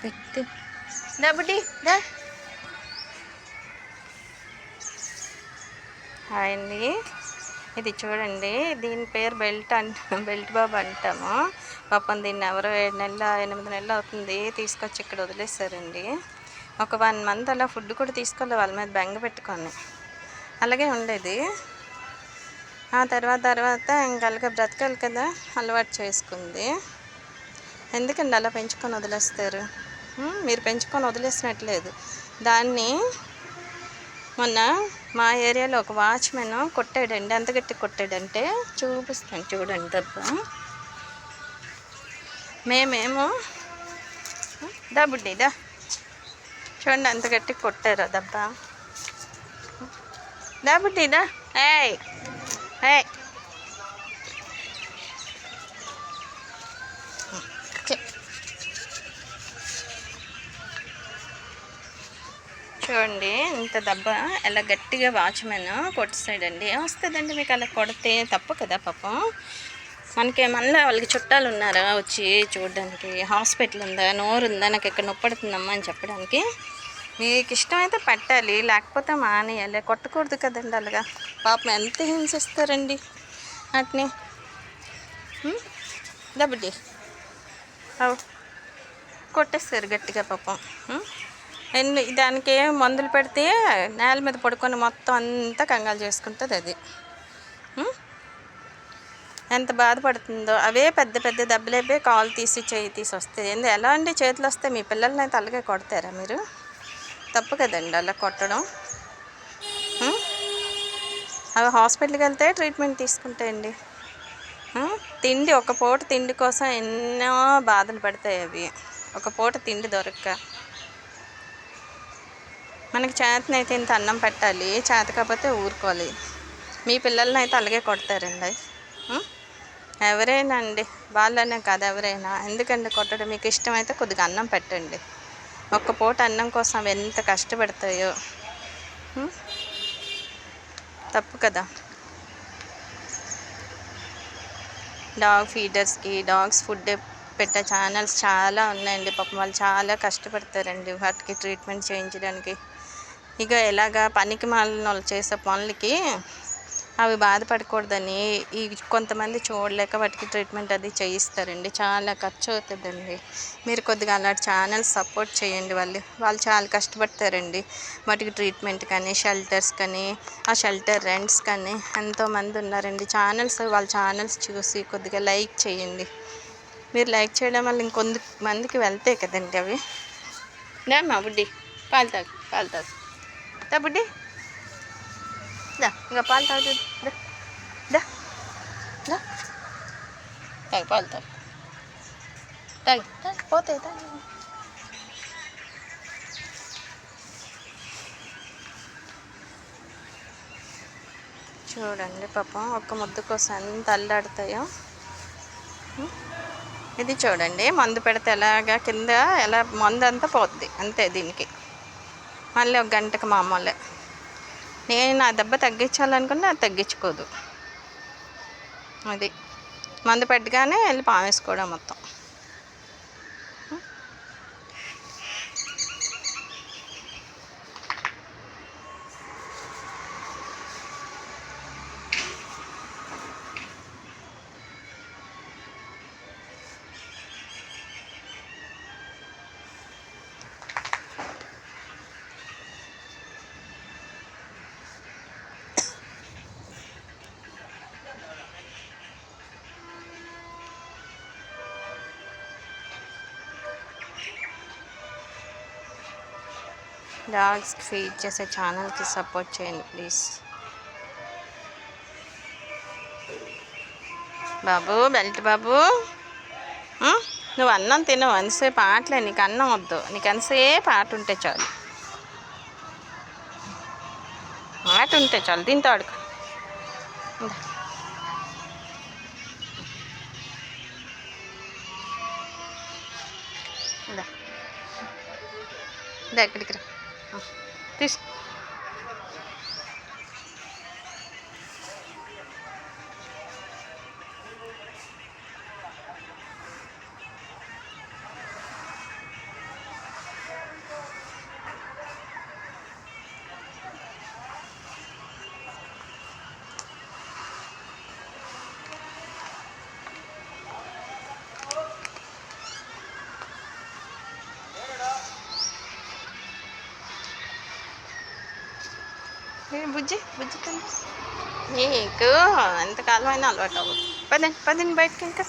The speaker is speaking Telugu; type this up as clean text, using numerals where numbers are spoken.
పెట్టు డబ్బుటి దా. హాయ్ అండి, ఇది చూడండి, దీని పేరు బెల్ట్ బాబు అంటాము. పాపం దీన్ని ఎవరో 7 నెలల 8 నెలలు అవుతుంది తీసుకొచ్చి ఇక్కడ వదిలేసారండి. ఒక 1 మంత్ అలా ఫుడ్ కూడా తీసుకోవాలి, వాళ్ళ మీద బెంగ పెట్టుకొని అలాగే ఉండేది. ఆ తర్వాత ఇంక అలాగే బ్రతకాలి కదా, అలవాటు చేసుకుంది. ఎందుకండి అలా పెంచుకొని వదిలేస్తారు? మీరు పెంచుకొని వదిలేసినట్లేదు దాన్ని. మొన్న మా ఏరియాలో ఒక వాచ్మెన్ కొట్టాడండి. ఎంత గట్టి కొట్టాడంటే చూపిస్తాను చూడండి దెబ్బ. మేమేమో బుడ్డి దా చూడండి ఎంత గట్టి కొట్టారో దెబ్బ. బుడ్డి దా. ఏయ్ ఏయ్ చూడండి ఇంత దెబ్బ ఎలా గట్టిగా వాచ్మెన్ కొట్టేసాడండి. ఏమొస్తుందండి మీకు అలా కొడితే? తప్పు కదా పాపం. మనకేమన్నా వాళ్ళకి చుట్టాలు ఉన్నారా వచ్చి చూడడానికి? హాస్పిటల్ ఉందా, నోరు ఉందా, నాకు ఇక్కడ నొప్పడుతుందమ్మా అని చెప్పడానికి? మీకు ఇష్టమైతే పెట్టాలి, లేకపోతే మానేయాలి. కొట్టకూడదు కదండి అలాగా. పాపం ఎంత హింసిస్తారండి వాటిని. దబ్బుడ్డి కొట్టేస్తారు గట్టిగా పాపం. దానికి మందులు పెడితే నేల మీద పడుకొని మొత్తం అంతా కంగాలు చేసుకుంటుంది అది. ఎంత బాధపడుతుందో. అవే పెద్ద పెద్ద దెబ్బలేపే కాలు తీసి చేయి తీసి వస్తాయి. ఎలా అండి చేతులు వస్తే? మీ పిల్లల్ని అయితే అలాగే కొడతారా మీరు? తప్పు కదండి అలా కొట్టడం. అవి హాస్పిటల్కి వెళ్తే ట్రీట్మెంట్ తీసుకుంటాయండి. తిండి, ఒక పూట తిండి కోసం ఎన్నో బాధలు పడతాయి అవి. ఒక పూట తిండి దొరక్క. మనకి చేతనైతే ఇంత అన్నం పెట్టాలి, చేత కాకపోతే ఊరుకోవాలి. మీ పిల్లల్ని అయితే అలాగే కొడతారండి. ఎవరైనా అండి, వాళ్ళనే కాదు ఎవరైనా. ఎందుకండి కొట్టడం? మీకు ఇష్టమైతే కొద్దిగా అన్నం పెట్టండి. ఒక్క పూట అన్నం కోసం అవి ఎంత కష్టపడతాయో. తప్పు కదా. డాగ్ ఫీడర్స్కి, డాగ్స్ ఫుడ్ పెట్టే ఛానల్స్ చాలా ఉన్నాయండి. పాపం వాళ్ళు చాలా కష్టపడతారండి వాటికి ట్రీట్మెంట్ చేయించడానికి. ఇక ఎలాగా పనికి మాలిన వాళ్ళు చేసే పనులకి అవి బాధపడకూడదని ఈ కొంతమంది చూడలేక వాటికి ట్రీట్మెంట్ అది చేయిస్తారండి. చాలా ఖర్చు అవుతుందండి. మీరు కొద్దిగా అలాంటి ఛానల్స్ సపోర్ట్ చేయండి. వాళ్ళు చాలా కష్టపడతారండి వాటికి ట్రీట్మెంట్ కానీ, షెల్టర్స్ కానీ, ఆ షెల్టర్ రెంట్స్ కానీ. ఎంతోమంది ఉన్నారండి ఛానల్స్. వాళ్ళ ఛానల్స్ చూసి కొద్దిగా లైక్ చేయండి. మీరు లైక్ చేయడం వల్ల ఇంకొంతమందికి వెళ్తాయి కదండి అవి. మా బుడ్డి పాలు తాగు బుడ్డి దా. ఇంకా పాలు తాగుతుంది. దా తాగు పాలు తాగు పోతాయి. చూడండి పాపం ఒక్క ముద్దు కోసం ఎంత అల్లాడుతాయో. ఇది చూడండి, మందు పెడితే ఎలాగా కింద ఎలా మందు అంతా పోద్ది అంతే. దీనికి మళ్ళీ ఒక గంటకు మామూలే. నేను నా దెబ్బ తగ్గించాలనుకున్నా అది తగ్గించుకోదు. అది మందు పెట్టగానే వెళ్ళి పామేసుకోవడం మొత్తం. డాగ్స్కి ఫీడ్ చేసే ఛానల్కి సపోర్ట్ చేయండి ప్లీజ్. బాబు, బెల్ట్ బాబు, నువ్వు అన్నం తినవు. ఎంతసేపు ఆటలే, నీకు అన్నం వద్దు. నీకు ఎంతసేపు ఆట ఉంటే చాలు. ఆట ఉంటే చాలు. దీంతో ఆడుకో. ఎక్కడికి రా తీసు. ఏ బుజ్జి బుజ్జి తిను. నీకు ఎంతకాలం అయినా అలవాటు అవ్వదు. పదండి పదండి బయటకి ఇంకా.